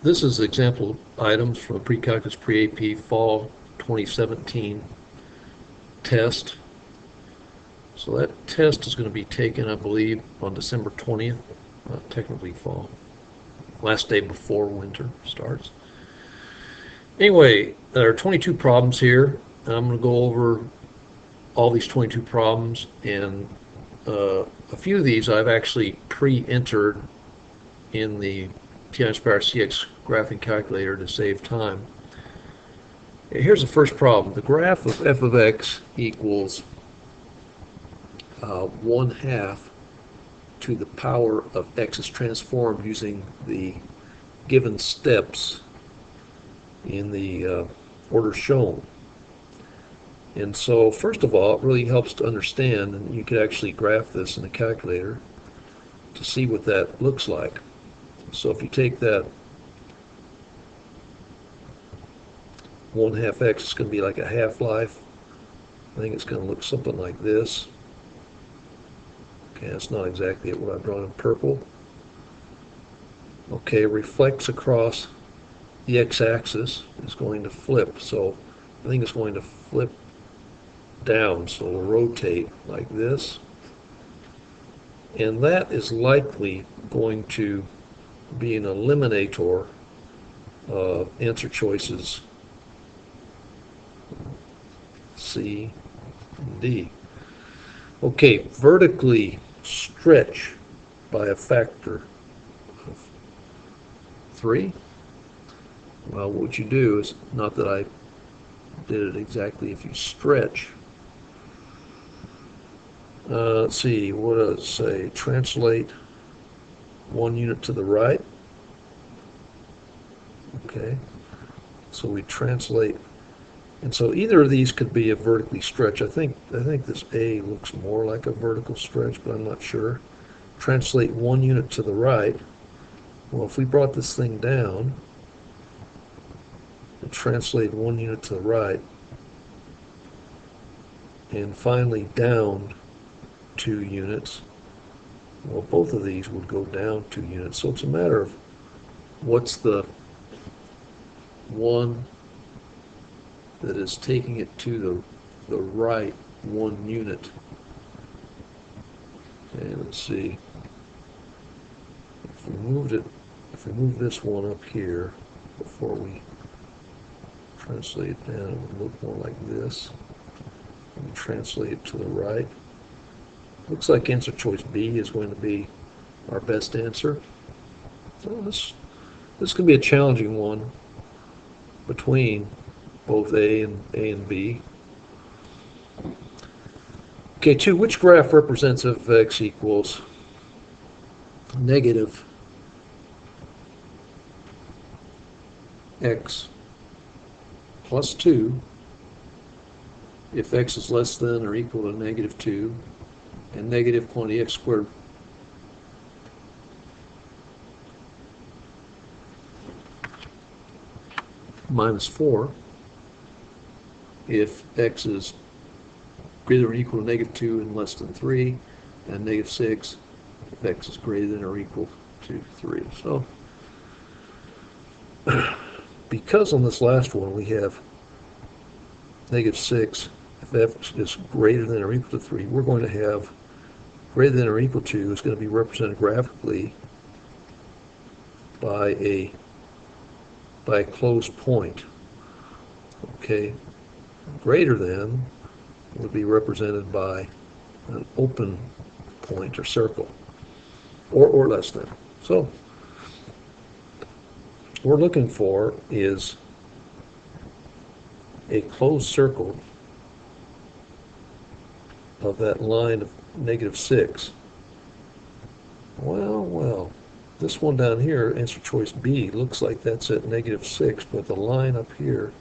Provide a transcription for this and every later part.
This is example items from a Precalculus Pre-AP Fall 2017 test. So that test is going to be taken, I believe, on December 20th, not technically fall, last day before winter starts. Anyway, there are 22 problems here, and I'm going to go over all these 22 problems, and a few of these I've actually pre-entered in the T-Inspire CX graphing calculator to save time. Here's the first problem. The graph of f of x equals 1/2 to the power of x is transformed using the given steps in the order shown. And so, first of all, it really helps to understand, and you could actually graph this in a calculator to see what that looks like. So if you take that 1/2 x, it's going to be like a half-life. I think it's going to look something like this. Okay, that's not exactly what I've drawn in purple. Okay, reflects across the x-axis is going to flip. So I think it's going to flip down, so it'll rotate like this. And that is likely going to be an eliminator of answer choices C and D. Okay, vertically stretch by a factor of 3. Well, what you do is, not that I did it exactly, if you stretch, let's see, what does it say? Translate 1 unit to the right. Okay, so we translate, and so either of these could be a vertically stretch. I think this A looks more like a vertical stretch, but I'm not sure. Translate 1 unit to the right. Well, if we brought this thing down and translate 1 unit to the right, and finally down 2 units, well, both of these would go down 2 units. So it's a matter of what's the one that is taking it to the right 1 unit. Okay, let's see. If we move this one up here before we translate it down, it would look more like this. We translate it to the right. Looks like answer choice B is going to be our best answer. So this can be a challenging one between both A and B. Okay, 2. Which graph represents f of x equals negative x plus 2 if x is less than or equal to negative 2 and negative quantity x squared minus 4 if x is greater than or equal to negative 2 and less than 3, and negative 6 if x is greater than or equal to 3. So because on this last one we have negative 6, if f is greater than or equal to 3, we're going to have greater than or equal to is going to be represented graphically by a closed point. Okay, greater than would be represented by an open point or circle, or less than. So what we're looking for is a closed circle of that line of negative 6. Well, this one down here, answer choice B, looks like that's at negative 6, but the line up here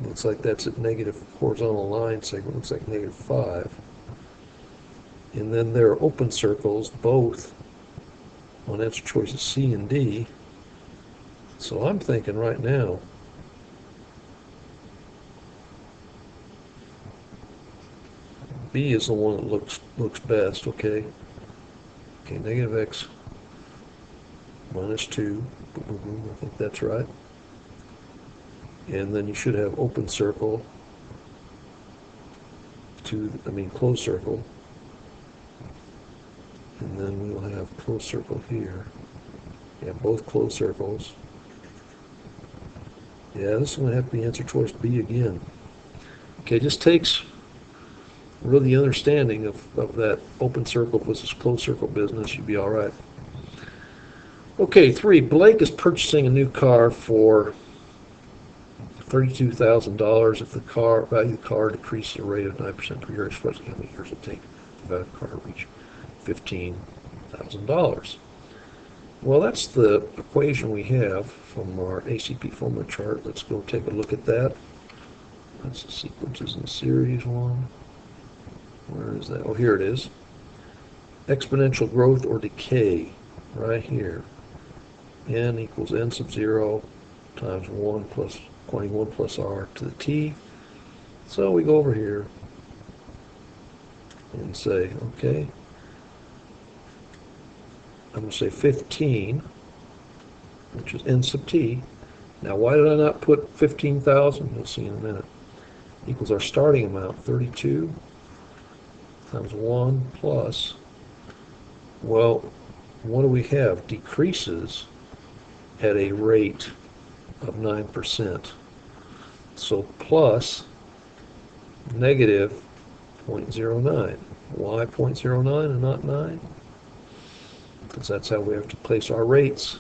looks like that's at negative horizontal line segment, looks like negative 5. And then there are open circles, both on answer choices C and D. So I'm thinking right now, B is the one that looks best, okay? Okay, negative x minus 2. I think that's right. And then you should have open circle closed circle. And then we'll have closed circle here. Yeah, both closed circles. Yeah, this is going to have to be answer choice B again. Okay, it just takes really understanding of that open circle versus closed circle business. You'd be all right. Okay, 3. Blake is purchasing a new car for $32,000 if the value of the car decreases at a rate of 9% per year, expressing how many years it takes for the value of the car to reach $15,000. Well, that's the equation we have from our ACP formula chart. Let's go take a look at that. That's the sequences in series one. Where is that? Oh, here it is. Exponential growth or decay, right here. N equals n sub 0 times 1 plus quantity 1 plus r to the t. So we go over here and say, okay, I'm going to say 15, which is n sub t. Now, why did I not put 15,000? You'll see in a minute. Equals our starting amount, 32 times 1 plus, well, what do we have? Decreases at a rate of 9%. So plus negative 0.09. Why 0.09 and not 9? Because that's how we have to place our rates.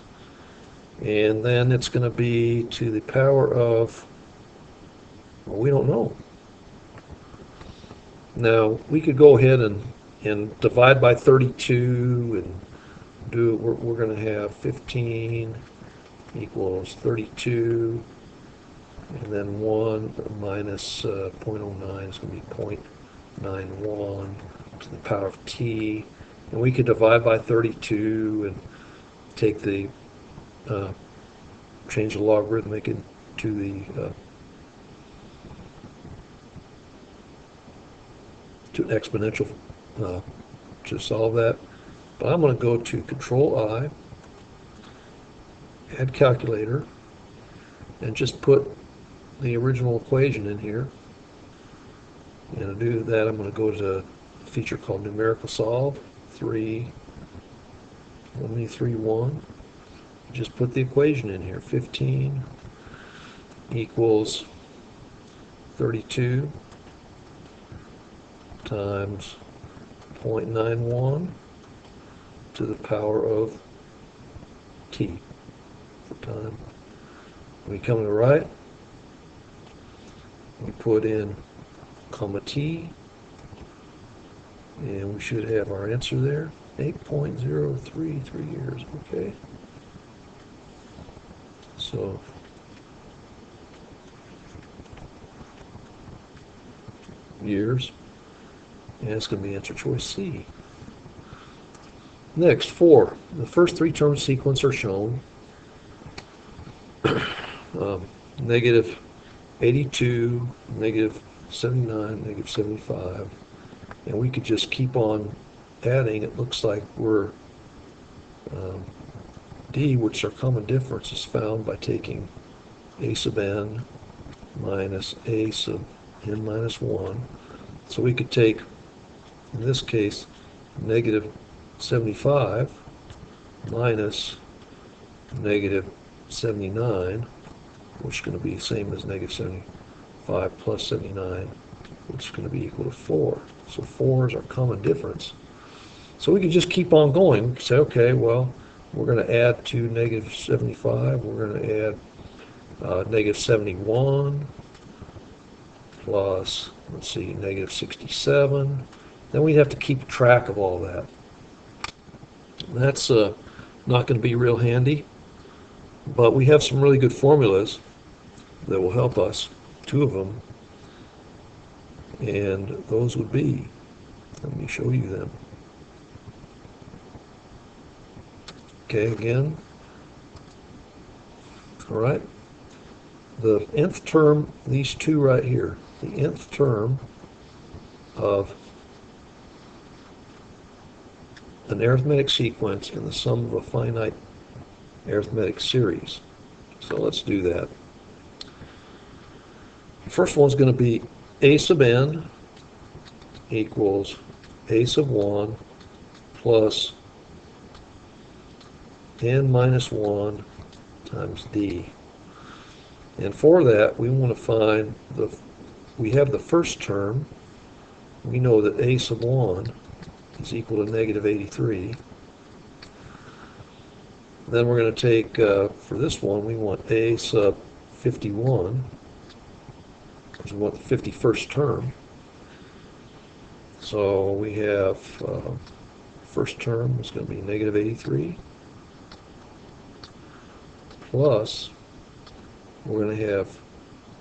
And then it's going to be to the power of, well, we don't know. Now, we could go ahead and divide by 32 and do, we're going to have 15 equals 32, and then 1 minus 0.09 is going to be 0.91 to the power of t. And we could divide by 32 and take the, change the logarithmic into the, to an exponential to solve that. But I'm going to go to Control I, add calculator, and just put the original equation in here. And to do that, I'm going to go to a feature called Numerical Solve, 3.1. Just put the equation in here. 15 equals 32 times 0.91 to the power of t for time. We come to the right, we put in comma t, and we should have our answer there, 8.033 years. Okay, so years, and it's going to be answer choice C. Next, 4. The first 3 terms sequence are shown. Negative 82, negative 79, negative 75. And we could just keep on adding. It looks like we're D, which our common difference is found by taking a sub n minus a sub n minus 1. So we could take, in this case, negative 75 minus negative 79, which is going to be the same as negative 75 plus 79, which is going to be equal to 4. So 4 is our common difference. So we can just keep on going. We can say, okay, well, we're going to add to negative 75. We're going to add negative 71 plus, let's see, negative 67. Then we'd have to keep track of all that. That's not going to be real handy, but we have some really good formulas that will help us, 2 of them, and those would be, let me show you them. Okay, again, all right, the nth term, these 2 right here, the nth term of an arithmetic sequence and the sum of a finite arithmetic series. So let's do that. The first one's going to be a sub n equals a sub 1 plus n minus 1 times d. And for that, we want to find we have the first term. We know that a sub 1 is equal to negative 83. Then we're going to take, for this one, we want a sub 51, because we want the 51st term. So we have first term is going to be negative 83, plus we're going to have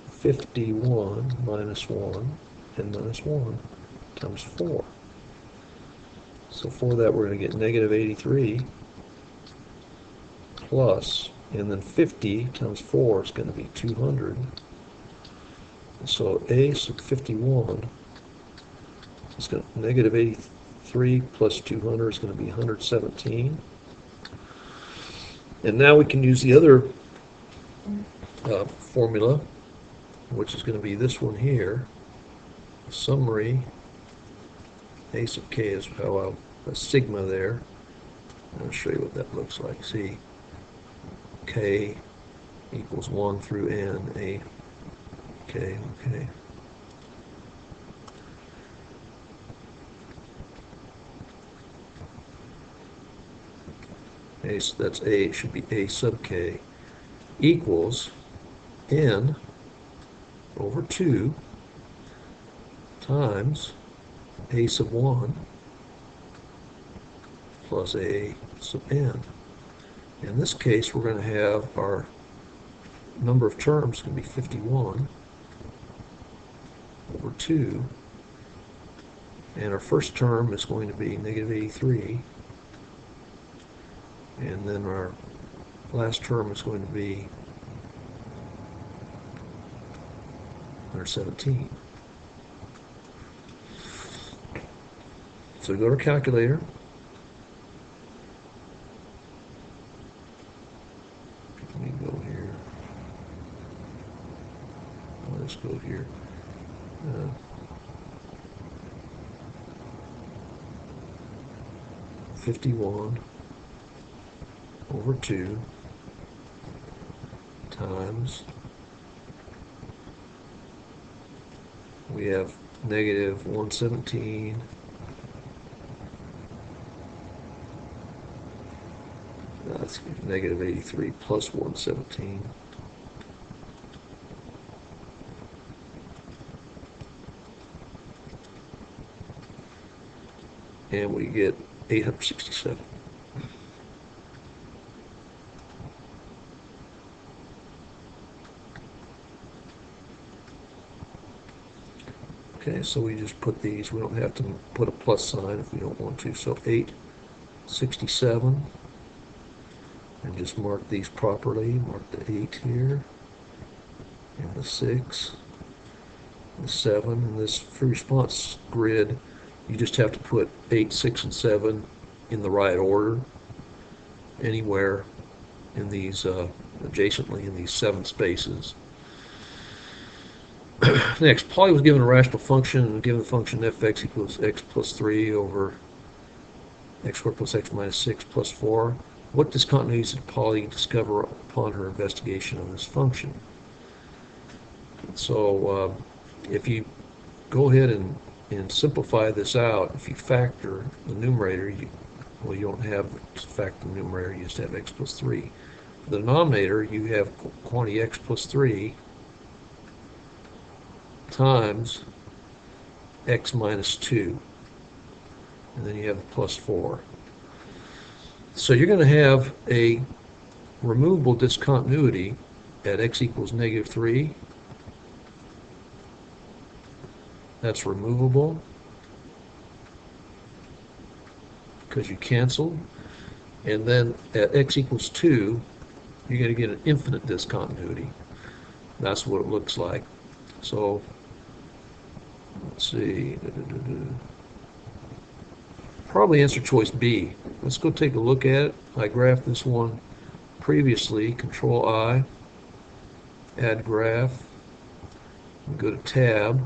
51 minus 1 and minus 1 times 4. So for that we're going to get negative 83 plus, and then 50 times 4 is going to be 200. So a sub 51 is going to negative 83 plus 200 is going to be 117. And now we can use the other formula, which is going to be this one here. Summary a sub k is how a sigma there. I'll show you what that looks like. See, k equals 1 through n, a k, okay. Okay, so that's a, it should be a sub k equals n over 2 times a sub 1 plus a sub n. In this case, we're going to have our number of terms going to be 51 over 2, and our first term is going to be negative 83, and then our last term is going to be 117. So we go to our calculator. Let me go here. Let's go here. 51 over 2 times, we have negative 117 that's negative 83 plus 117, and we get 867. Okay, so we just put these, we don't have to put a plus sign if we don't want to. So 867, and just mark these properly. Mark the 8 here, and the 6, the 7, and this free response grid, you just have to put 8, 6, and 7 in the right order, anywhere in these, adjacently in these 7 spaces. Next, Pauly was given a rational function and given the function fx equals x plus 3 over x squared plus x minus 6 plus 4. What discontinuities did Pauly discover upon her investigation of this function? So if you go ahead and simplify this out, if you factor the numerator, you don't have to factor the numerator, you just have x plus 3. For the denominator, you have quantity x plus 3 times x minus 2, and then you have the plus 4. So you're going to have a removable discontinuity at x equals negative 3. That's removable because you canceled. And then at x equals 2, you're going to get an infinite discontinuity. That's what it looks like. So let's see. Probably answer choice B. Let's go take a look at it. I graphed this one previously, Control I, add graph, go to tab,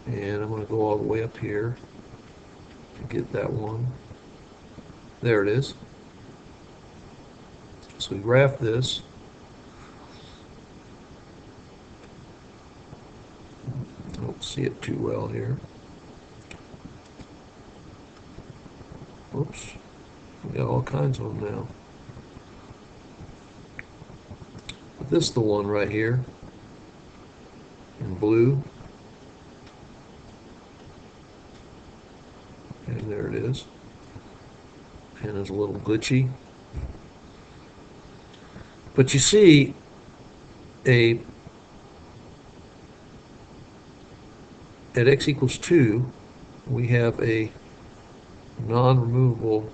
and I'm going to go all the way up here to get that one. There it is. So we graph this. I don't see it too well here. Oops. We got all kinds of them now. But this is the one right here in blue. And there it is. Pen is a little glitchy. But you see at x equals 2, we have a non-removable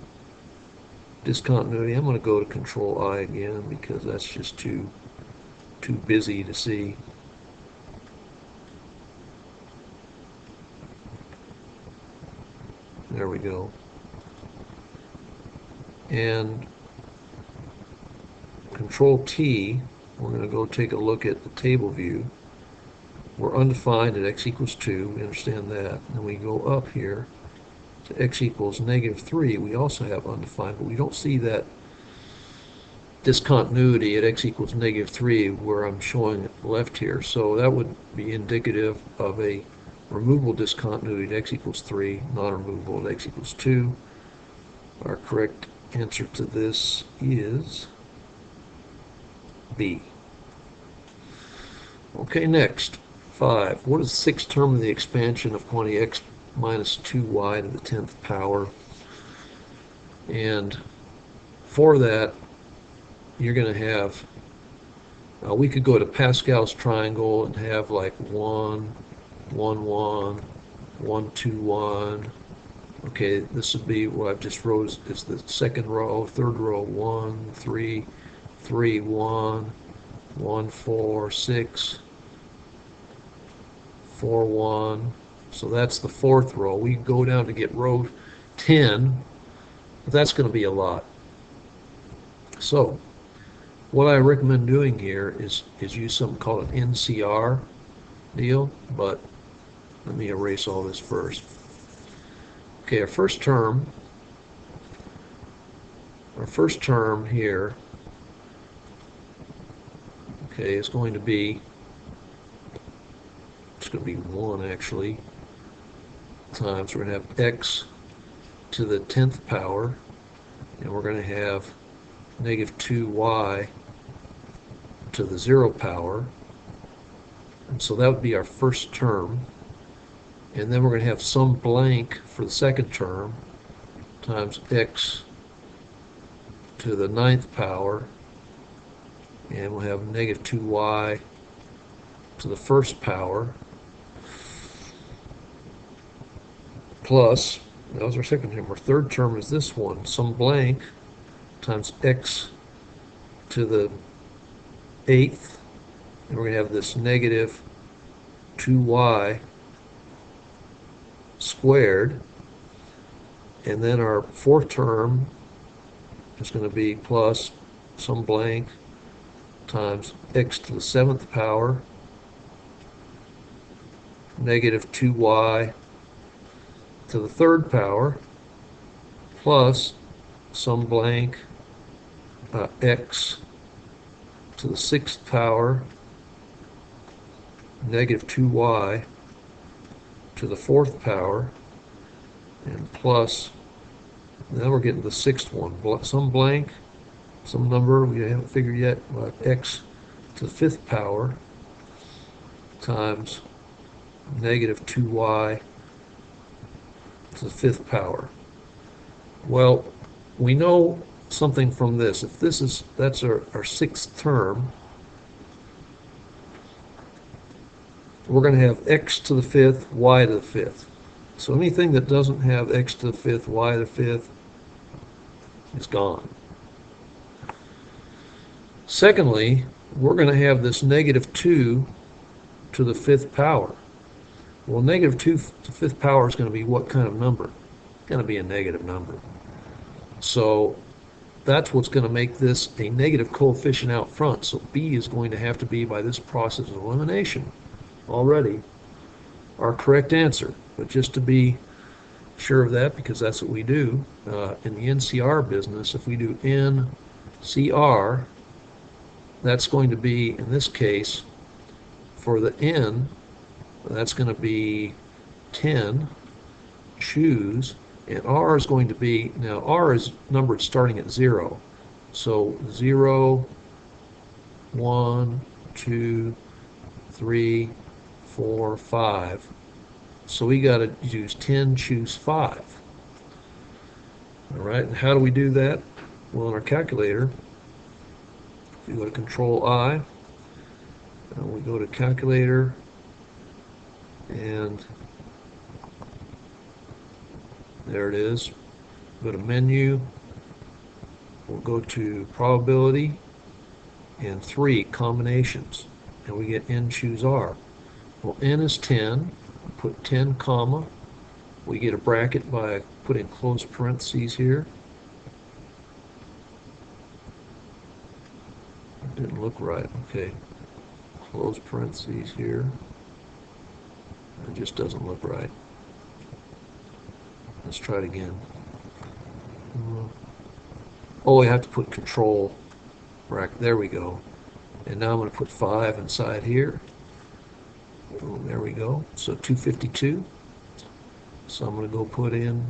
discontinuity. I'm going to go to Control I again because that's just too busy to see. There we go. And Control T, we're going to go take a look at the table view. We're undefined at x equals 2. We understand that. And we go up here to x equals -3. We also have undefined, but we don't see that discontinuity at x equals -3 where I'm showing it left here. So that would be indicative of a removable discontinuity at x equals 3, non-removable at x equals 2. Our correct answer to this is B. Okay, next, 5. What is the sixth term of the expansion of quantity x minus 2y to the 10th power? And for that, you're going to have, we could go to Pascal's triangle and have like 1, 1, 1, 1, 2, 1. Okay, this would be what I've just wrote is the second row, third row, 1, 3, 3, 1, 1, 4, 6, 4, 1. So that's the fourth row. We go down to get row 10, but that's going to be a lot. So what I recommend doing here is use something called an NCR deal, but let me erase all this first. Okay, our first term here, okay, is going to be, it's going to be 1 actually, times we're going to have x to the 10th power, and we're going to have -2y to the 0 power, and so that would be our first term. And then we're going to have some blank for the second term times x to the 9th power, and we'll have -2y to the first power, plus, that was our second term. Our third term is this one, some blank times x to the 8th, and we're going to have this -2y squared, and then our fourth term is going to be plus some blank times x to the 7th power, -2y to the 3rd power, plus some blank x to the 6th power, -2y to the 4th power, and plus, now we're getting the 6th one, some blank, some number we haven't figured yet, but x to the 5th power times -2y to the 5th power. Well, we know something from this. If that's our 6th term, we're going to have x to the 5th, y to the 5th. So anything that doesn't have x to the 5th, y to the 5th is gone. Secondly, we're going to have this -2 to the 5th power. Well, -2 to the 5th power is going to be what kind of number? It's going to be a negative number. So that's what's going to make this a negative coefficient out front. So B is going to have to be, by this process of elimination, already our correct answer. But just to be sure of that, because that's what we do in the NCR business, if we do NCR, that's going to be, in this case, for the N, that's going to be 10, choose, and R is going to be, now R is numbered starting at 0. So 0, 1, 2, 3, 4, 5. So we got to use 10, choose 5. All right, and how do we do that? Well, in our calculator, we go to Control I, and we go to Calculator, and there it is. Go to Menu, we'll go to Probability, and 3, Combinations, and we get N, choose R. Well, N is 10, put 10 comma, we get a bracket by putting closed parentheses here. It didn't look right, okay. Close parentheses here. It just doesn't look right. Let's try it again. Oh, we have to put control bracket. There we go. And now I'm going to put 5 inside here. Oh, there we go. So 252. So I'm going to go put in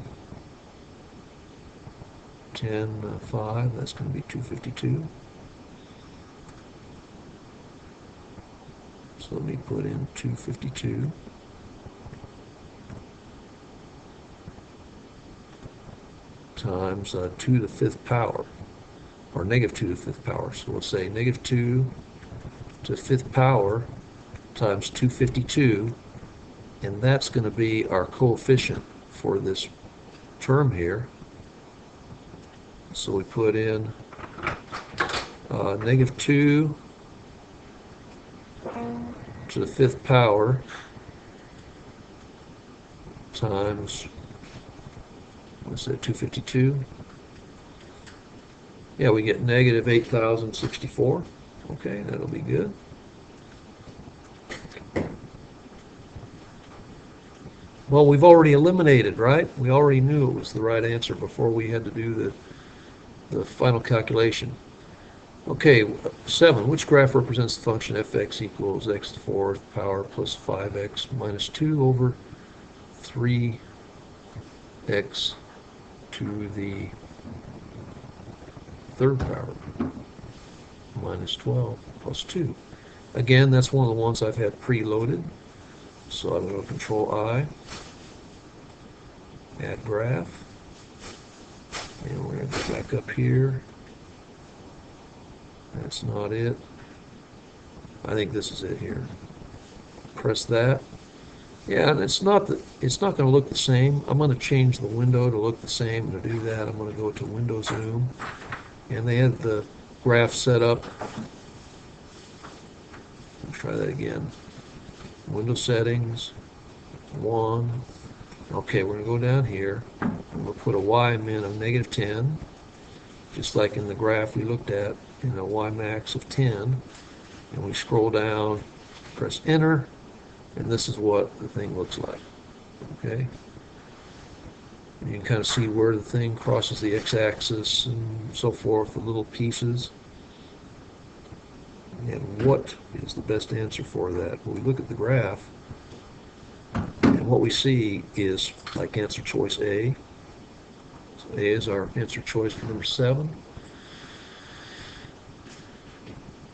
10, 5. That's going to be 252. So let me put in 252 times 2 to the 5th power, or negative 2 to the 5th power. So we'll say negative 2 to the 5th power times 252, and that's going to be our coefficient for this term here. So we put in negative 2 to the 5th power times, what's that, 252? Yeah, we get negative 8,064. Okay, that'll be good. Well, we've already eliminated, right? We already knew it was the right answer before we had to do the final calculation. Okay, 7. Which graph represents the function fx equals x to the 4th power plus 5x minus 2 over 3x to the 3rd power minus 12 plus 2? Again, that's one of the ones I've had preloaded. So I'm going to Control I, add graph, and we're going to go back up here. That's not it. I think this is it here. Press that. Yeah, and it's not going to look the same. I'm going to change the window to look the same. And to do that, I'm going to go to Window Zoom, and they had the graph set up. Let's try that again. Window settings, 1. Okay, we're going to go down here, and we'll put a y-min of negative 10, just like in the graph we looked at, in a y-max of 10. And we scroll down, press enter, and this is what the thing looks like. Okay? And you can kind of see where the thing crosses the x-axis and so forth, the little pieces. And what is the best answer for that? Well, we look at the graph, and what we see is like answer choice A. So A is our answer choice for number 7.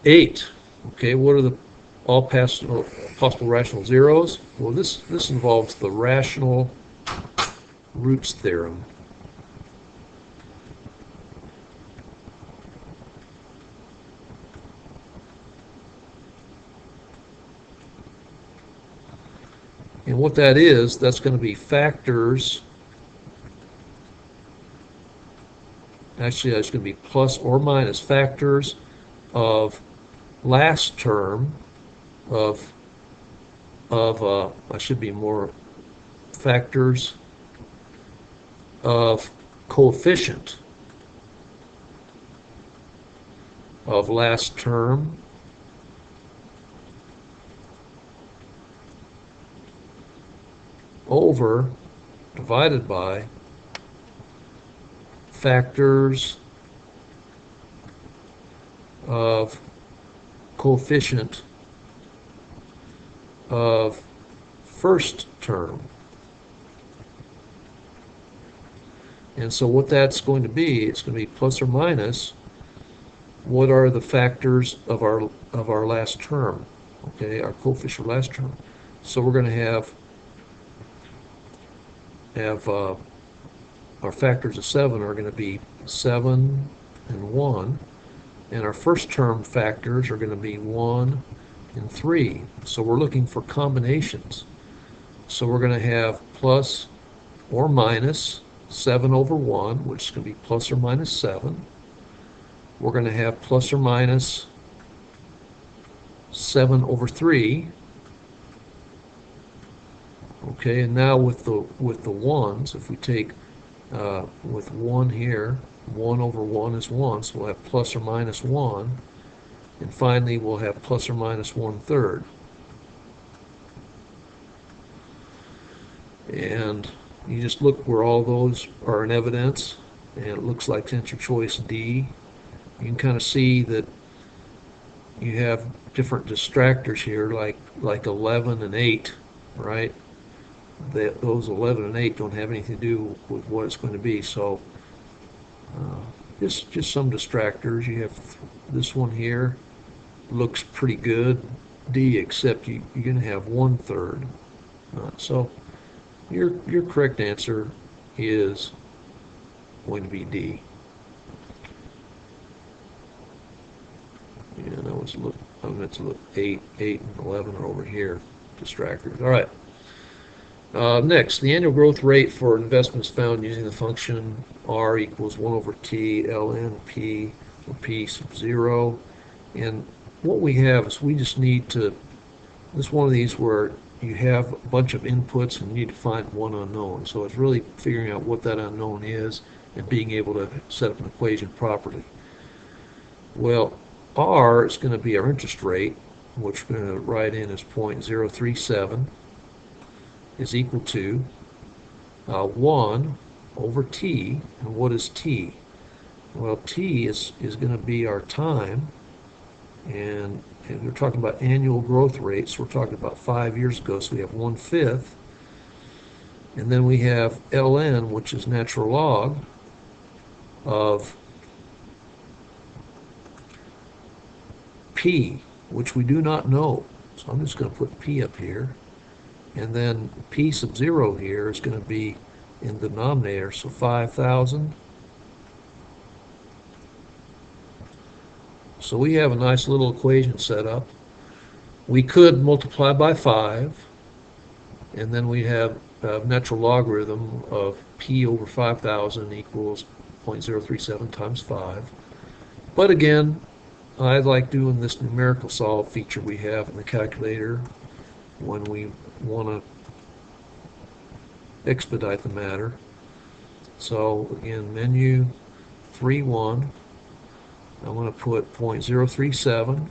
8. Okay, what are the all possible rational zeros? Well, this involves the rational roots theorem. And what that is, that's going to be factors. Actually, that's going to be plus or minus factors of last term of I should be more factors of coefficient of last term over divided by factors of coefficient of first term. And so what that's going to be, it's going to be plus or minus what are the factors of our last term, okay, our coefficient last term. So we're going to have our factors of 7 are going to be 7 and 1, and our first term factors are going to be 1 and 3. So we're looking for combinations. So we're going to have plus or minus 7 over 1, which is going to be plus or minus 7. We're going to have plus or minus 7 over 3. Okay, and now with the ones, if we take with 1 here, 1 over 1 is 1, so we'll have plus or minus 1. And finally, we'll have plus or minus 1/3. And you just look where all those are in evidence, and it looks like answer choice D. You can kind of see that you have different distractors here, like 11 and 8, right? Those 11 and 8 don't have anything to do with what it's going to be. So just some distractors. You have this one here, looks pretty good, D, except you're going to have 1/3. So your correct answer is going to be D. And I meant to look 8 and 11 are over here, distractors. All right. Next, the annual growth rate for investments found using the function R equals 1 over T ln P, or P sub 0. And what we have is we just need to, this is one of these where you have a bunch of inputs and you need to find one unknown. So it's really figuring out what that unknown is and being able to set up an equation properly. Well, R is going to be our interest rate, which we're going to write in as 0.037. is equal to 1 over T. And what is T? Well, T is going to be our time, and we're talking about annual growth rates. We're talking about 5 years ago, so we have 1/5. And then we have ln, which is natural log of P, which we do not know. So I'm just going to put P up here. And then P sub 0 here is going to be in the denominator, so 5,000. So we have a nice little equation set up. We could multiply by 5, and then we have a natural logarithm of P over 5,000 equals 0.037 times 5. But again, I like doing this numerical solve feature we have in the calculator when we want to expedite the matter. So again, menu 3.1, I'm going to put 0.037,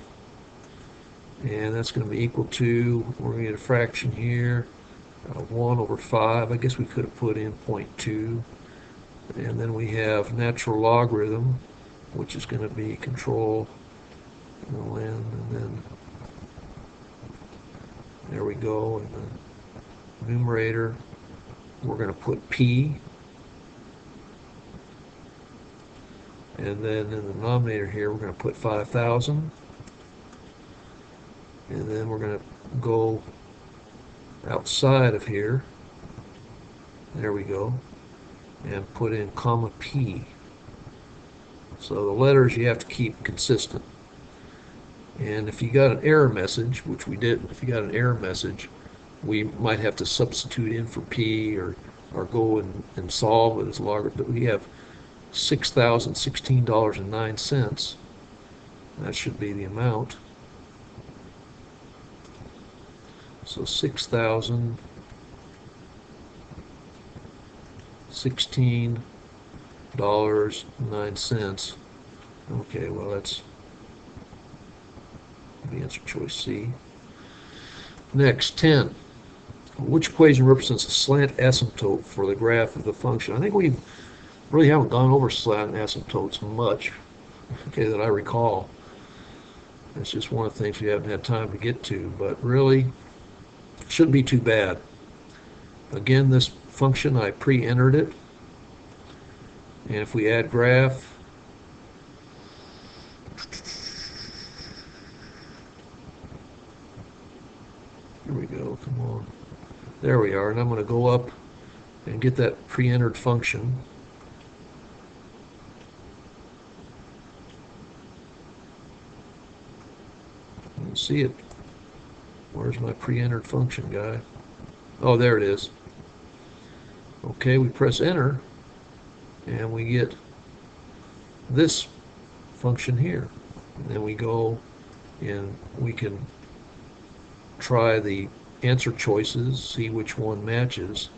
and that's going to be equal to, we're going to get a fraction here, 1 over 5. I guess we could have put in 0.2. And then we have natural logarithm, which is going to be control ln, and then there we go. In the numerator, we're going to put P. And then in the denominator here, we're going to put 5,000. And then we're going to go outside of here. There we go. And put in comma P. So the letters you have to keep consistent. And if you got an error message, which we didn't, if you got an error message, we might have to substitute in for P or go and solve it as logarithm. But we have $6,016.09. That should be the amount. So $6,016.09. Okay, well that's The answer choice C. Next, 10. Which equation represents a slant asymptote for the graph of the function? I think we really haven't gone over slant asymptotes much, okay, that I recall. It's just one of the things we haven't had time to get to, but really shouldn't be too bad. Again, this function, I pre-entered it, and if we add graph, here we go, come on. There we are, and I'm going to go up and get that pre-entered function. You can see it. Where's my pre-entered function, guy? Oh, there it is. Okay, we press enter, and we get this function here. And then we go and we can try the answer choices, see which one matches.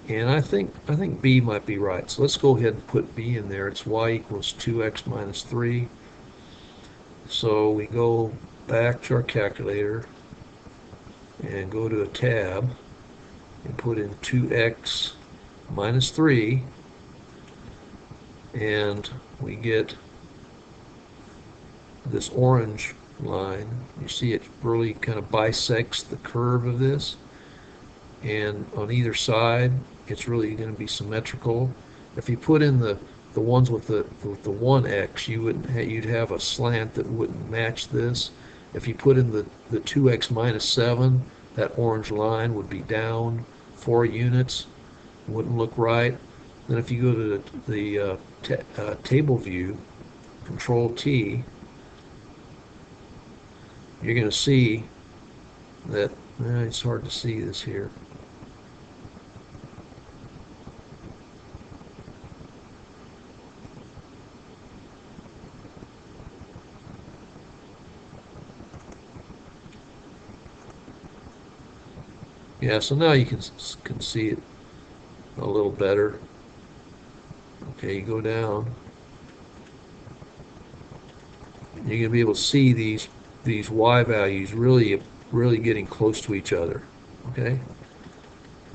And I think B might be right. So let's go ahead and put B in there. It's y equals 2x minus 3. So we go back to our calculator and go to a tab and put in 2x minus 3, and we get this orange line. You see it really kind of bisects the curve of this, and on either side it's really going to be symmetrical. If you put in the ones with the 1x, you'd have a slant that wouldn't match this. If you put in the 2x minus 7, that orange line would be down 4 units, wouldn't look right. Then if you go to the table view, Control T, you're going to see that it's hard to see this here. Yeah, so now you can see it a little better. Okay, you go down. You're going to be able to see these y values really getting close to each other. Okay,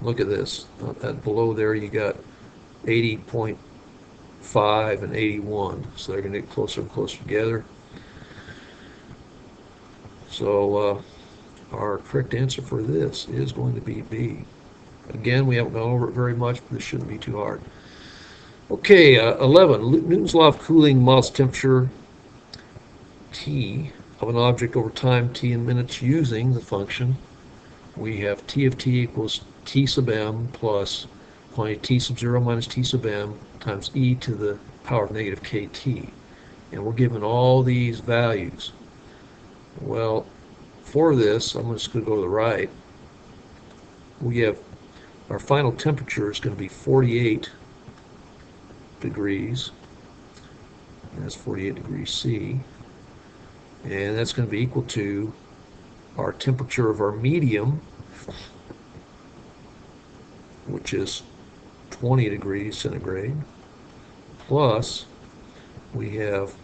look at this. Below there you got 80.5 and 81, so they're going to get closer and closer together. So our correct answer for this is going to be B. Again, we haven't gone over it very much, but this shouldn't be too hard. Okay, 11. Newton's law of cooling models temperature T of an object over time T in minutes using the function. We have T of T equals T sub m plus quantity T sub 0 minus T sub m times e to the power of negative kt. And we're given all these values. Well, for this, I'm just going to go to the right. We have our final temperature is going to be 48 degrees. And that's 48 degrees C. And that's going to be equal to our temperature of our medium, which is 20 degrees centigrade, plus we have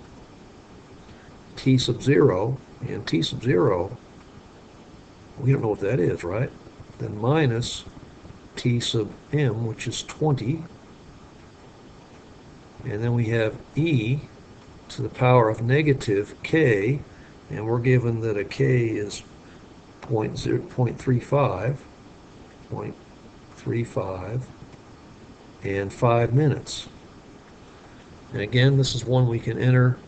T sub 0, and T sub 0, we don't know what that is, right? Then minus T sub m, which is 20, and then we have e to the power of negative k, and we're given that a k is 0.35 and 5 minutes. And again, this is one we can enter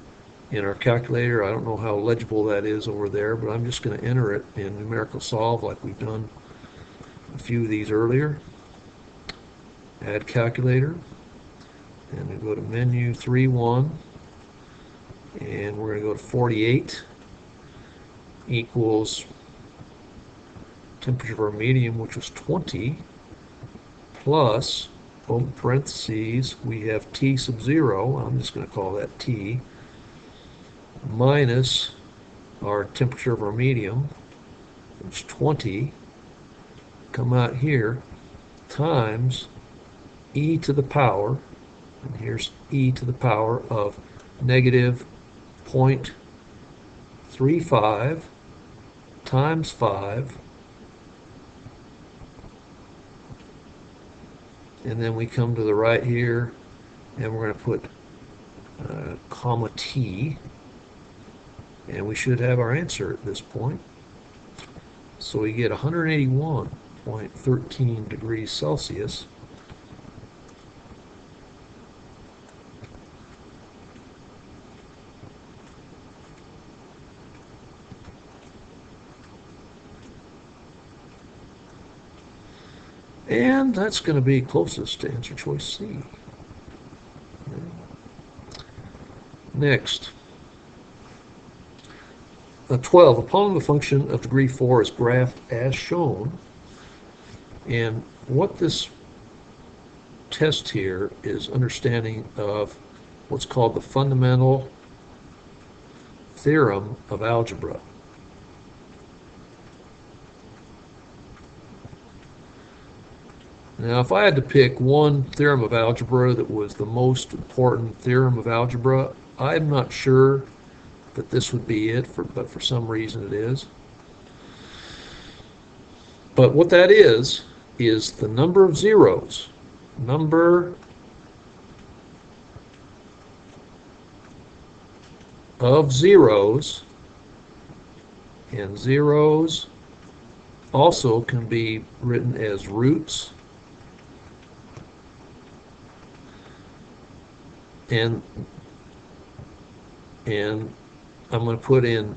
in our calculator. I don't know how legible that is over there, but I'm just going to enter it in Numerical Solve like we've done a few of these earlier. Add calculator, and we go to menu 3.1, and we're going to go to 48 equals temperature of our medium, which was 20, plus, open parentheses, we have T sub 0, I'm just going to call that T, minus our temperature of our medium, which is 20, come out here, times e to the power, and here's e to the power of negative 0.35 3, 5 times 5, and then we come to the right here, and we're going to put comma t, and we should have our answer at this point. So we get 181.13 degrees Celsius. And that's going to be closest to answer choice C. Next. 12. A polynomial function of degree 4 is graphed as shown. And what this test here is understanding of what's called the fundamental theorem of algebra. Now, if I had to pick one theorem of algebra that was the most important theorem of algebra, I'm not sure that this would be it, but for some reason it is. But what that is the number of zeros. Number of zeros, and zeros also can be written as roots. And I'm going to put in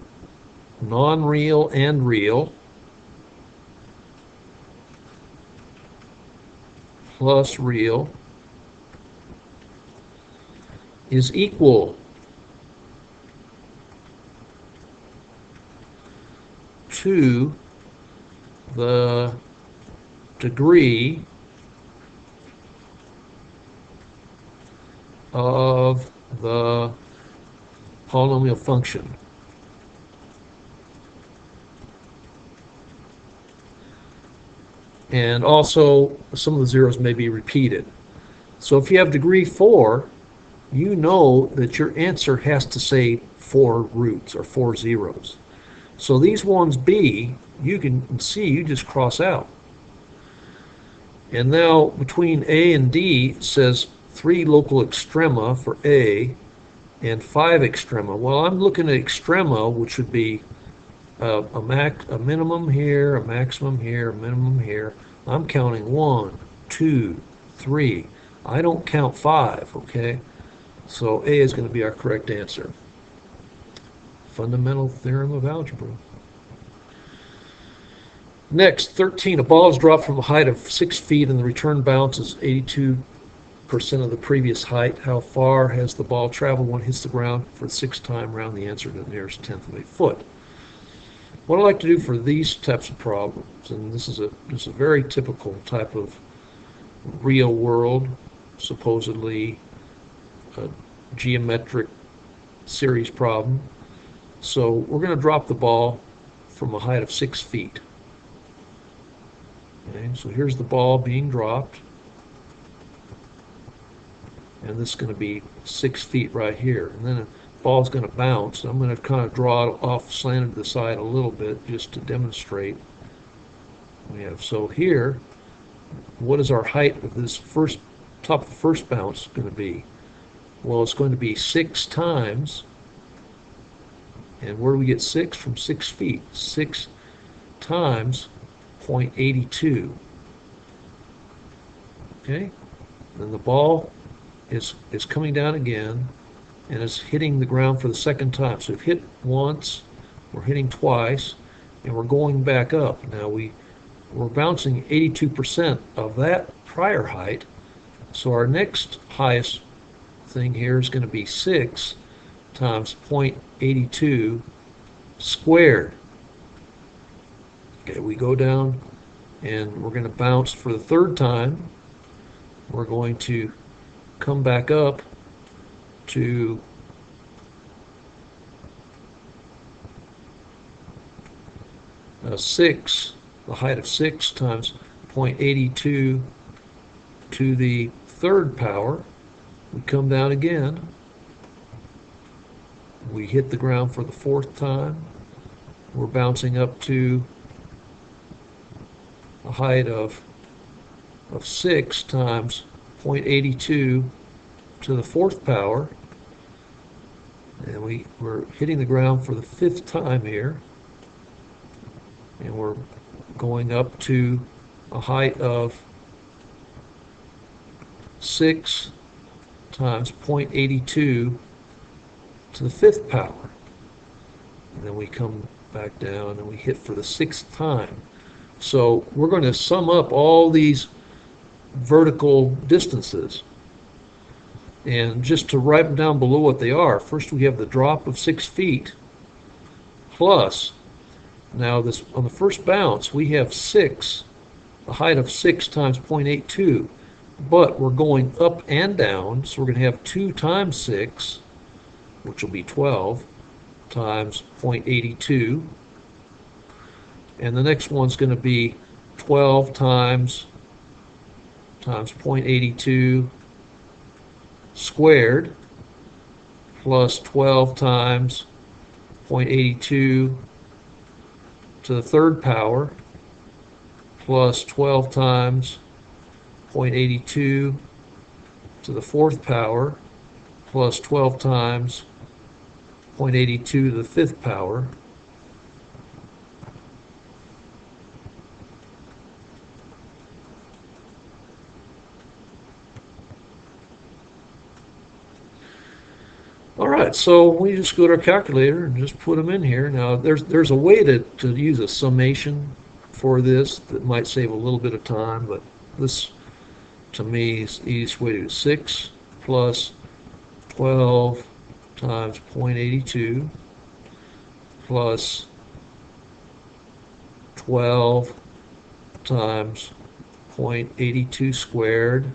non-real and real plus real is equal to the degree of the polynomial function. And also, some of the zeros may be repeated. So if you have degree 4, you know that your answer has to say 4 roots or 4 zeros. So these ones B, you can see, you just cross out. And now between A and D, it says 3 local extrema for A and 5 extrema. Well, I'm looking at extrema, which would be a minimum here, a maximum here, a minimum here. I'm counting 1, 2, 3. I don't count 5, okay? So A is going to be our correct answer. Fundamental theorem of algebra. Next, 13. A ball is dropped from a height of 6 feet and the return bounce is 82% of the previous height. How far has the ball traveled when it hits the ground for the 6th time? Round the answer to the nearest tenth of a foot. What I like to do for these types of problems, and this is a very typical type of real world, supposedly a geometric series problem. So we're going to drop the ball from a height of 6 feet. Okay, so here's the ball being dropped. And this is going to be 6 feet right here. And then the ball's going to bounce. I'm going to kind of draw it off, slanted to the side a little bit just to demonstrate. We have, so here, what is our height of this top of the first bounce going to be? Well, it's going to be 6 times. And where do we get 6? From 6 feet. 6 times 0.82. Okay? Then the ball is coming down again and is hitting the ground for the 2nd time. So we've hit once, we're hitting twice, and we're going back up. Now we're bouncing 82% of that prior height. So our next highest thing here is going to be 6 times 0.82 squared. Okay, we go down and we're going to bounce for the 3rd time. We're going to come back up to the height of 6 times 0.82 to the 3rd power. We come down again. we hit the ground for the fourth time. We're bouncing up to a height of 6 times 0.82 to the fourth power. And we're hitting the ground for the fifth time here. And we're going up to a height of 6 times 0.82 to the fifth power. And then we come back down and we hit for the sixth time. So we're going to sum up all these vertical distances. And just to write them down below what they are, first we have the drop of 6 feet plus, now this on the first bounce we have 6, a height of 6 times 0.82, but we're going up and down, so we're going to have 2 times 6, which will be 12, times 0.82, and the next one's going to be 12 times 0.82 squared plus 12 times 0.82 to the third power plus 12 times 0.82 to the fourth power plus 12 times 0.82 to the fifth power Alright, so we just go to our calculator and just put them in here. Now there's a way to use a summation for this that might save a little bit of time, but this to me is the easiest way to do 6 plus 12 times 0.82 plus 12 times 0.82 squared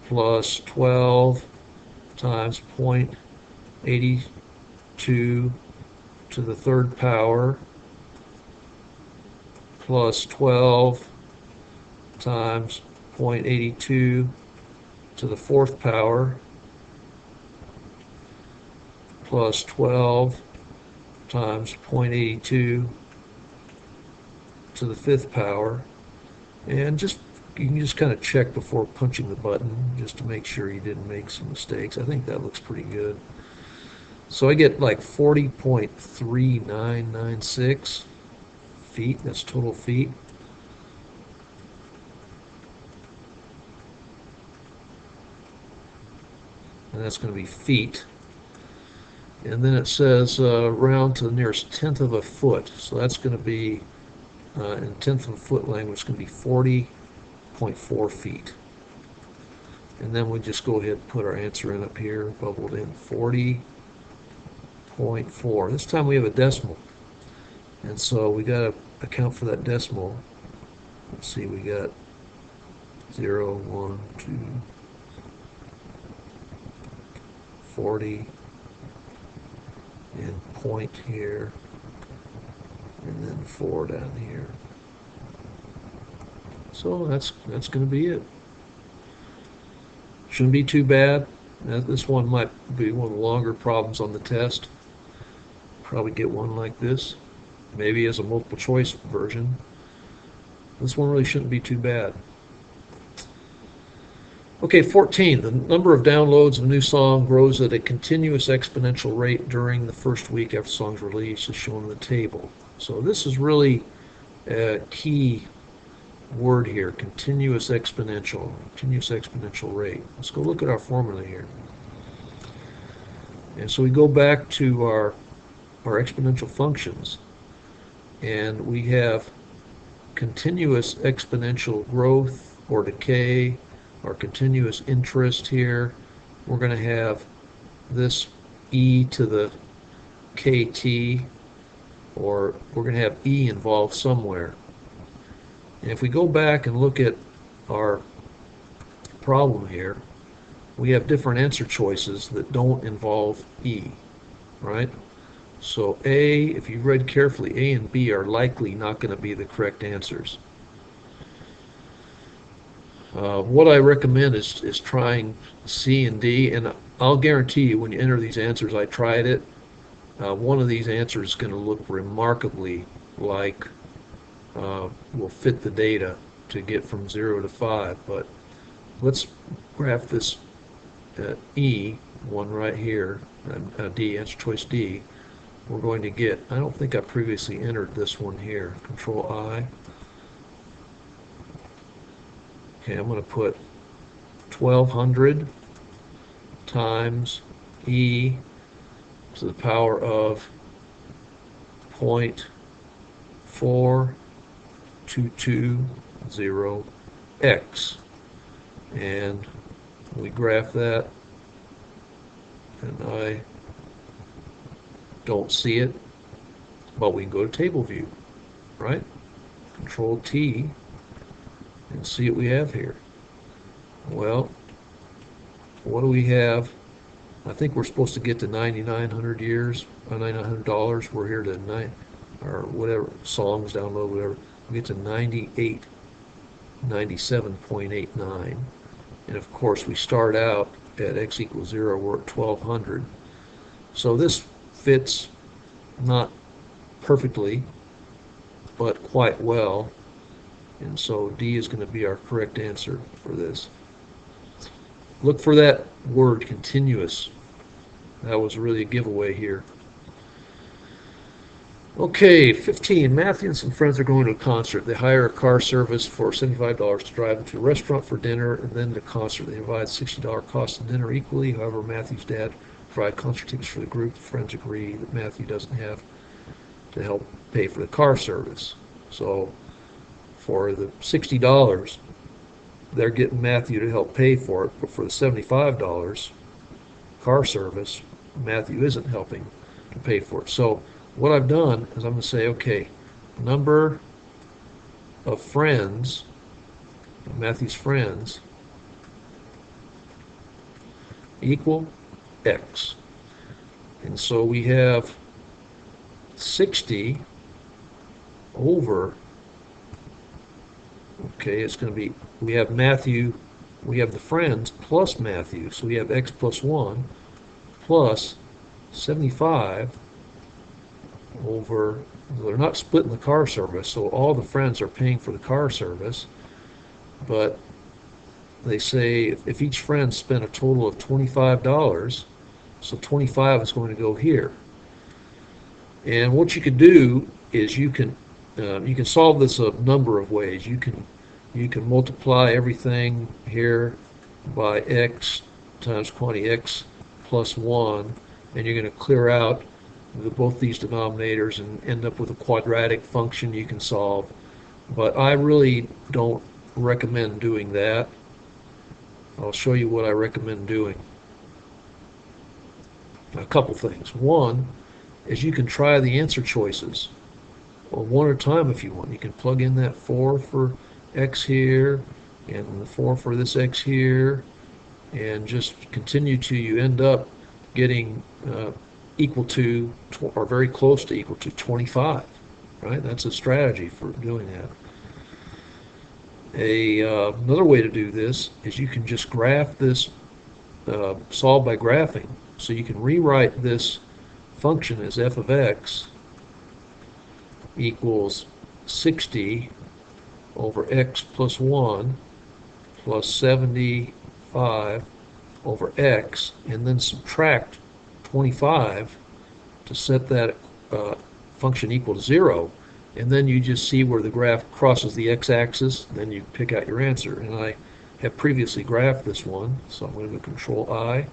plus 12 times 0.82 to the third power plus 12 times 0.82 to the fourth power plus 12 times 0.82 to the fifth power, and you can just kind of check before punching the button just to make sure you didn't make some mistakes. I think that looks pretty good. So I get like 40.3996 feet. That's total feet. And that's going to be feet. And then it says round to the nearest tenth of a foot. So that's going to be, in tenth of a foot language, it's going to be 40.4 feet. And then we just go ahead and put our answer in up here, bubbled in 40.4. This time we have a decimal. And so we got to account for that decimal. Let's see, we got 0, 1, 2, 40, and point here, and then 4 down here. So that's going to be it. Shouldn't be too bad. This one might be one of the longer problems on the test. Probably get one like this, maybe as a multiple choice version. This one really shouldn't be too bad. Okay, 14. The number of downloads of a new song grows at a continuous exponential rate during the first week after the song's release, as shown in the table. So this is really a key word here, continuous exponential rate. Let's go look at our formula here. And so we go back to our exponential functions, and we have continuous exponential growth or decay, or continuous interest here. We're going to have this e to the kt, or we're going to have e involved somewhere. And if we go back and look at our problem here, we have different answer choices that don't involve e, right? So A, if you read carefully, A and B are likely not going to be the correct answers. What I recommend is trying C and D, and I'll guarantee you when you enter these answers, I tried it, one of these answers is going to look remarkably like will fit the data to get from 0 to 5. But let's graph this E, one right here, D, answer choice D. We're going to get, I don't think I previously entered this one here, Control I. Okay, I'm going to put 1200 times E to the power of 0.4220x. And we graph that, and I don't see it, but we can go to table view, right? Control T and see what we have here. Well, what do we have? I think we're supposed to get to 9,900 years, $9,900. We're here to 9, or whatever, songs download, whatever. We get to 97.89. And of course, we start out at x equals 0. We're at 1200. So this fits not perfectly, but quite well. And so D is going to be our correct answer for this. Look for that word continuous. That was really a giveaway here. Okay, 15. Matthew and some friends are going to a concert. They hire a car service for $75 to drive them to a restaurant for dinner and then the concert. They divide $60 cost of dinner equally. However, Matthew's dad provided concert tickets for the group. The friends agree that Matthew doesn't have to help pay for the car service. So for the $60, they're getting Matthew to help pay for it, but for the $75 car service, Matthew isn't helping to pay for it. So what I've done is I'm going to say, okay, number of friends, Matthew's friends, equal X. And so we have 60 over, okay, it's going to be, we have Matthew, we have the friends plus Matthew, so we have X plus 1 plus 75 over, they're not splitting the car service, so all the friends are paying for the car service, but they say if each friend spent a total of $25, so 25 is going to go here. And what you can do is you can solve this a number of ways. You can multiply everything here by x times quantity x plus 1, and you're going to clear out both these denominators and end up with a quadratic function you can solve. But I really don't recommend doing that. I'll show you what I recommend doing. A couple things. One is you can try the answer choices, or one at a time if you want. You can plug in that 4 for x here, and the 4 for this x here, and just continue till you end up getting equal to, or very close to equal to 25, right? That's a strategy for doing that. Another way to do this is you can just graph this, solve by graphing. So you can rewrite this function as f of x equals 60 over x plus 1 plus 75 over x, and then subtract 25 to set that function equal to 0, and then you just see where the graph crosses the x-axis, then you pick out your answer. And I have previously graphed this one, so I'm going to go Control I,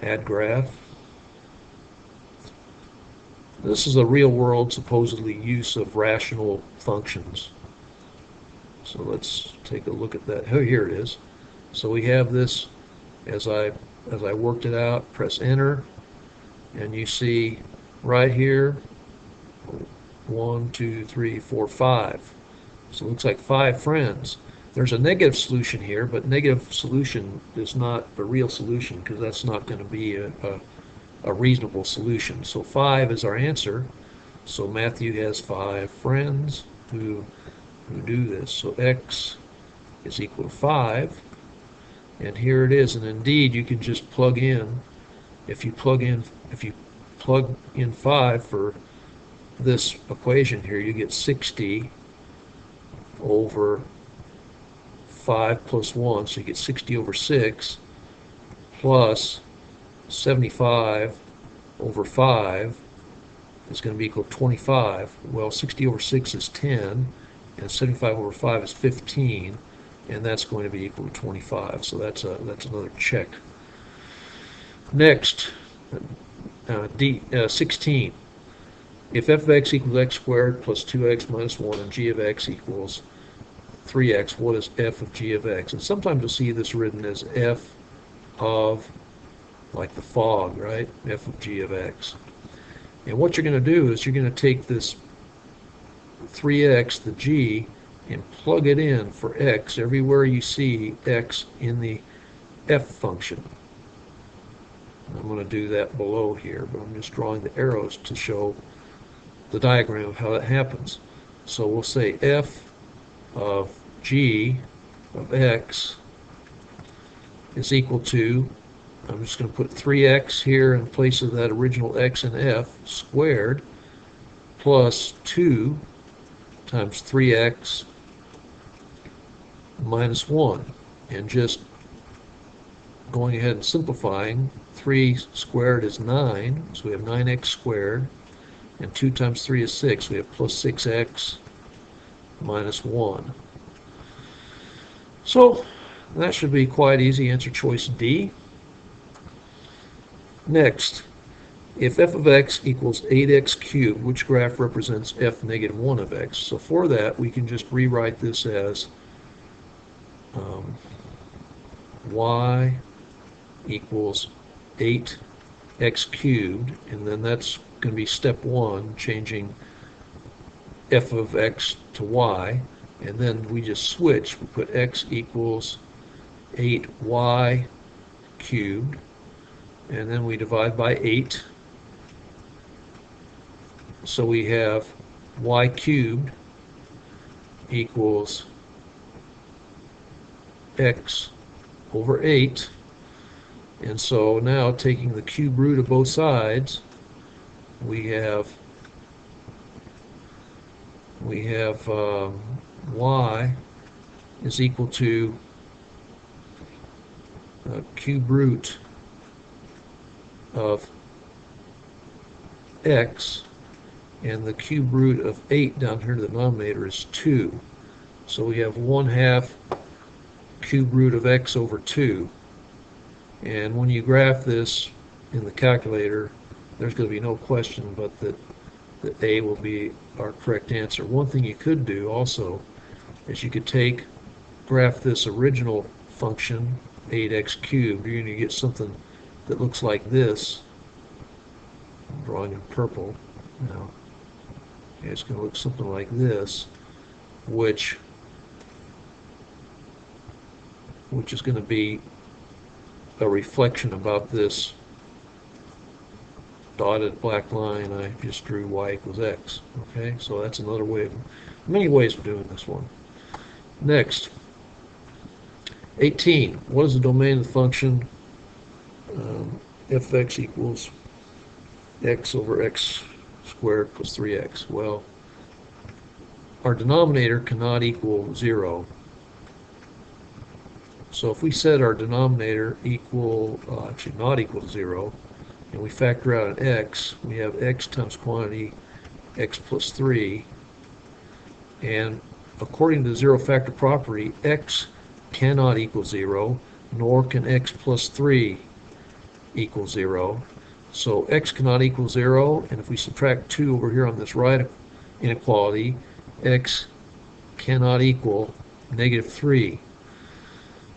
add graph. This is a real-world, supposedly, use of rational functions. So let's take a look at that. Oh, here it is. So we have this, as I worked it out, press enter, and you see right here 1, 2, 3, 4, 5. So it looks like 5 friends. There's a negative solution here, but negative solution is not a real solution because that's not going to be a reasonable solution. So 5 is our answer. So Matthew has 5 friends who do this. So x is equal to 5. And here it is. And indeed, you can just plug in. If you plug in 5 for this equation here, you get 60 over 5 plus 1, so you get 60 over 6 plus 75 over 5 is going to be equal to 25. Well, 60 over 6 is 10, and 75 over 5 is 15, and that's going to be equal to 25. So that's another check. Next, 16. If f of x equals x squared plus 2x minus 1 and g of x equals 3x, what is f of g of x? And sometimes you'll see this written as f of, like the fog, right? F of g of x. And what you're going to do is you're going to take this 3x, the g, and plug it in for x everywhere you see x in the f function. I'm going to do that below here, but I'm just drawing the arrows to show the diagram of how that happens. So we'll say f of g of x is equal to, I'm just going to put 3x here in place of that original x and f squared plus 2 times 3x minus 1. And just going ahead and simplifying, 3 squared is 9, so we have 9x squared, and 2 times 3 is 6. We have plus 6x minus 1. So that should be quite easy. Answer choice D. Next, if f of x equals 8x cubed, which graph represents f negative 1 of x? So for that, we can just rewrite this as y equals 8x cubed, and then that's going to be step 1, changing f of x to y, and then we just switch. We put x equals 8y cubed, and then we divide by 8. So we have y cubed equals x over 8. And so now, taking the cube root of both sides, we have y is equal to cube root of x, and the cube root of 8 down here in the denominator is 2. So we have 1/2 cube root of x over 2. And when you graph this in the calculator, there's going to be no question but that A will be our correct answer. One thing you could do also is you could graph this original function, 8x cubed. You're going to get something that looks like this. I'm drawing in purple now. Okay, it's going to look something like this, which is going to be a reflection about this dotted black line I just drew, y equals x. Okay, so that's another way many ways of doing this one. Next, 18. What is the domain of the function f of x equals x over x squared plus 3x? Well, our denominator cannot equal 0. So if we set our denominator actually not equal to 0, and we factor out an x, we have x times quantity x plus 3, and according to the zero factor property, x cannot equal 0, nor can x plus 3 equal 0. So x cannot equal 0, and if we subtract 2 over here on this right inequality, x cannot equal negative 3.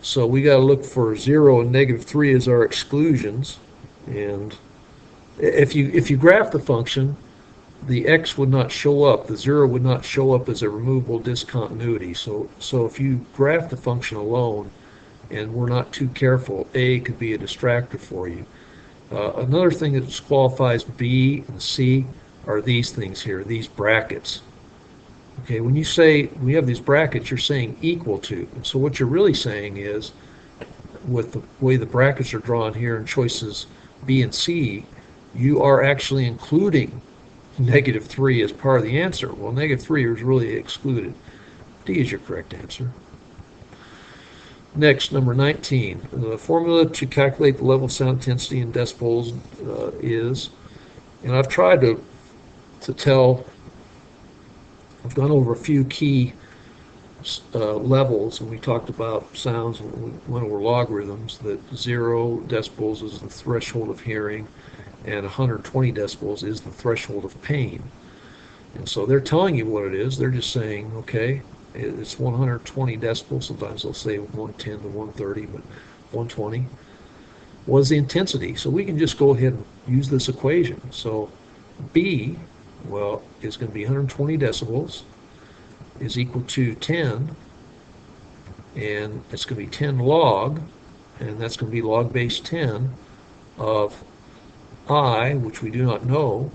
So we got to look for 0 and negative 3 as our exclusions. And if you graph the function, the x would not show up, the 0 would not show up as a removable discontinuity. So if you graph the function alone and we're not too careful, A could be a distractor for you. Another thing that disqualifies B and C are these things here, these brackets. Okay, when you say we have these brackets, you're saying equal to. And so what you're really saying is with the way the brackets are drawn here in choices B and C, you are actually including -3 as part of the answer. Well, -3 is really excluded. D is your correct answer. Next, number 19. The formula to calculate the level of sound intensity in decibels is, and I've tried to tell, I've gone over a few key levels, and we talked about sounds, and we went over logarithms, that 0 decibels is the threshold of hearing, and 120 decibels is the threshold of pain. And so they're telling you what it is. They're just saying, okay, it's 120 decibels. Sometimes they'll say 110 to 130, but 120. What is the intensity? So we can just go ahead and use this equation. So B, well, is going to be 120 decibels is equal to 10, and it's going to be 10 log, and that's going to be log base 10 of I, which we do not know,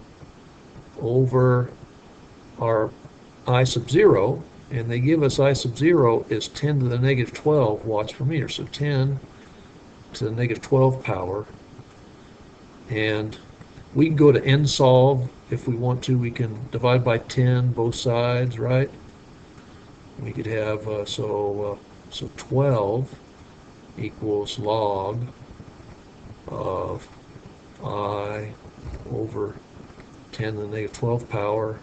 over our I sub 0, and they give us I sub 0 is 10 to the -12 watts per meter, so 10 to the -12 power. And we can go to end solve if we want to. We can divide by 10 both sides, right? We could have so 12 equals log of I over 10 to the -12 power,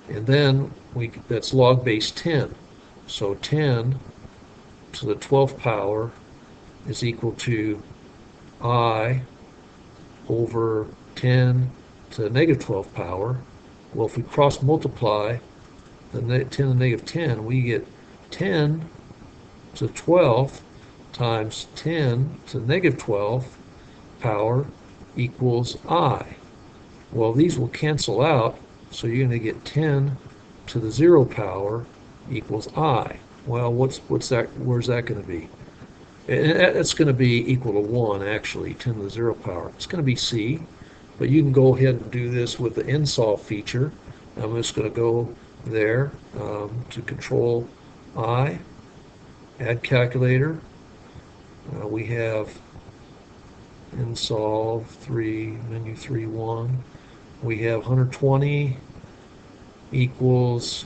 and then that's log base 10. So 10 to the 12th power is equal to I over 10 to the -12th power. Well, if we cross multiply the 10 to the -10, we get 10 to the 12th times 10 to the -12th power equals I. Well, these will cancel out, so you're going to get 10 to the 0 power equals I. Well, what's that? Where's that going to be? It's going to be equal to 1, actually, 10 to the 0 power. It's going to be C, but you can go ahead and do this with the end solve feature. I'm just going to go there to control I, add calculator. We have end solve 3, menu 3, 1. We have 120 equals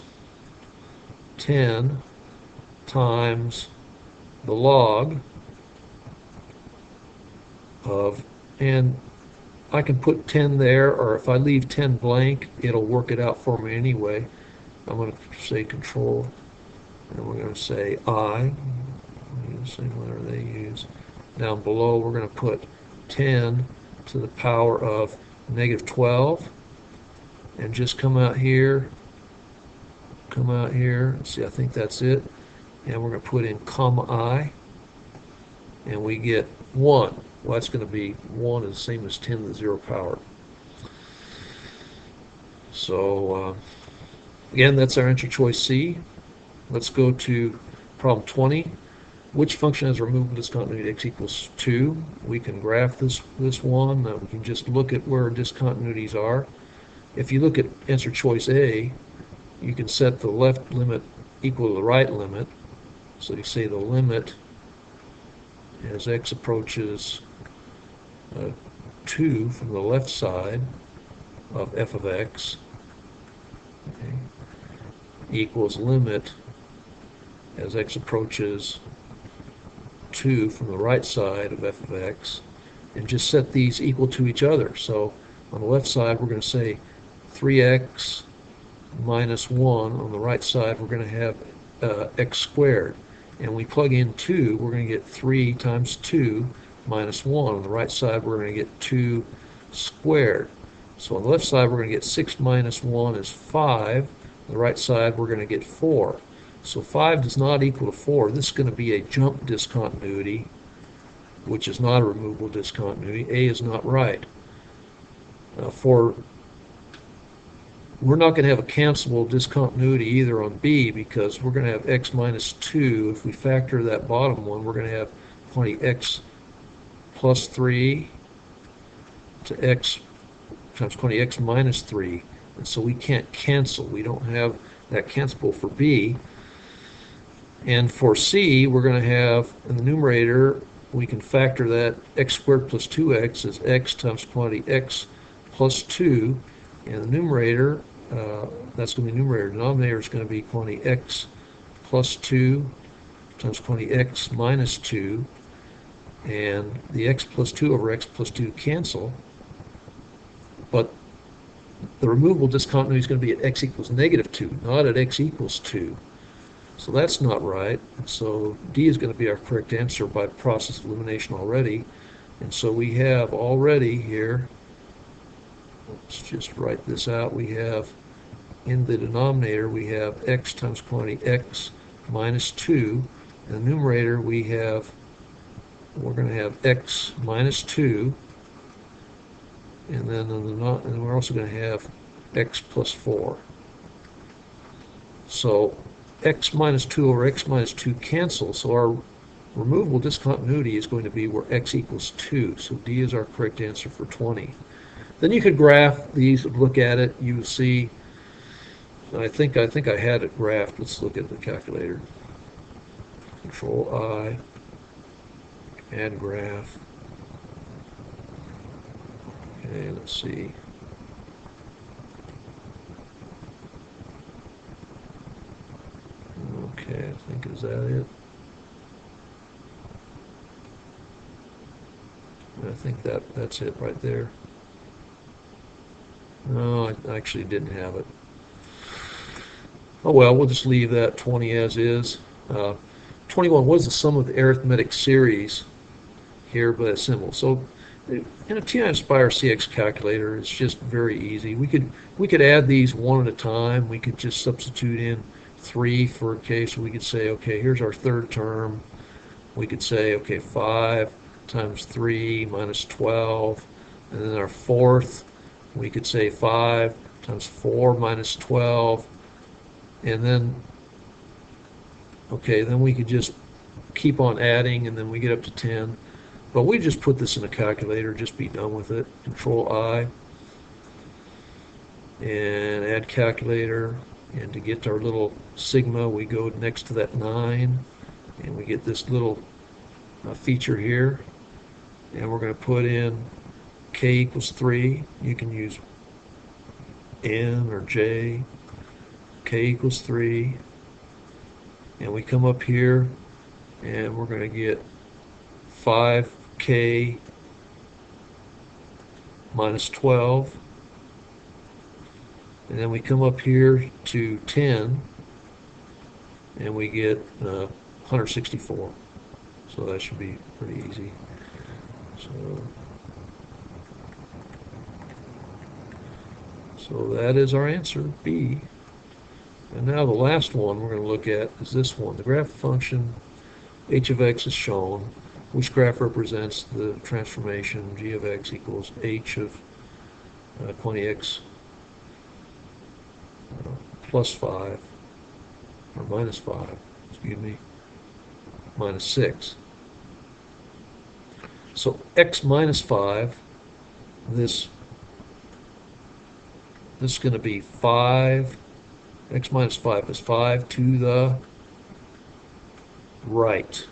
10 times the log of, and I can put 10 there, or if I leave 10 blank, it'll work it out for me anyway. I'm going to say control, and we're going to say I, the same letter they use. Down below, we're going to put 10 to the power of -12, and just come out here, see, I think that's it, and we're going to put in comma I, and we get 1. Well, that's going to be 1 is the same as 10 to the 0 power. So again, that's our answer choice C. Let's go to problem 20. Which function has removable discontinuity x equals 2? We can graph this one. We can just look at where discontinuities are. If you look at answer choice A, you can set the left limit equal to the right limit. So you say the limit as x approaches 2 from the left side of f of x, okay, equals limit as x approaches 2 from the right side of f of x, and just set these equal to each other. So on the left side, we're going to say 3x minus 1. On the right side, we're going to have x squared. And we plug in 2, we're going to get 3 times 2 minus 1. On the right side, we're going to get 2 squared. So on the left side, we're going to get 6 minus 1 is 5. On the right side, we're going to get 4. So 5 does not equal to 4. This is going to be a jump discontinuity, which is not a removable discontinuity. A is not right. We're not going to have a cancelable discontinuity either on B, because we're going to have x minus 2. If we factor that bottom one, we're going to have quantity x plus 3 to x times quantity x minus 3. And so we can't cancel. We don't have that cancelable for B. And for C, we're going to have in the numerator we can factor that x squared plus 2x as x times quantity x plus 2, and the numerator, that's going to be numerator. Denominator is going to be quantity x plus 2 times quantity x minus 2, and the x plus 2 over x plus 2 cancel, but the removable discontinuity is going to be at x equals negative 2, not at x equals 2. So that's not right. And so D is going to be our correct answer by process of elimination already. And so we have already here, let's just write this out, we have in the denominator we have x times quantity x minus 2. In the numerator we're going to have x minus 2. And then and we're also going to have x plus 4. So x minus 2 over x minus 2 cancel, so our removable discontinuity is going to be where x equals 2. So D is our correct answer for 20. Then you could graph these, look at it, you see, I think I had it graphed. Let's look at the calculator. Control I, add graph. Okay, let's see. Okay, I think, is that it? I think that's it right there. No, I actually didn't have it. Oh well, we'll just leave that 20 as is. 21, what is the sum of the arithmetic series here by a symbol? So in a T-inspire CX calculator, it's just very easy. We could add these one at a time. We could just substitute in 3 for a case. So we could say, okay, here's our third term. We could say, okay, 5 times 3 minus 12. And then our fourth, we could say 5 times 4 minus 12. And then, okay, then we could just keep on adding, and then we get up to 10. But we just put this in a calculator, just be done with it. Control I, and add calculator. And to get to our little sigma, we go next to that 9, and we get this little feature here. And we're going to put in k equals 3. You can use n or j. K equals 3. And we come up here, and we're going to get 5k minus 12. And then we come up here to 10, and we get 164. So that should be pretty easy. So that is our answer, B. And now the last one we're going to look at is this one. The graph function h of x is shown, which graph represents the transformation g of x equals h of quantity x plus 5, or minus 5, excuse me, minus 6. So x minus 5, this is going to be 5, x minus 5 is 5 to the right.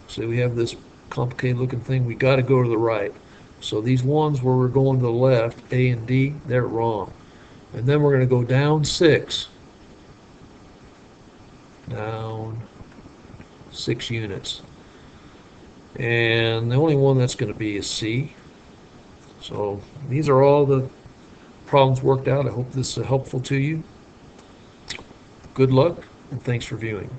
So we have this complicated looking thing, we got to go to the right. So these ones where we're going to the left, A and D, they're wrong. And then we're going to go down 6. Down 6 units. And the only one that's going to be is C. So these are all the problems worked out. I hope this is helpful to you. Good luck, and thanks for viewing.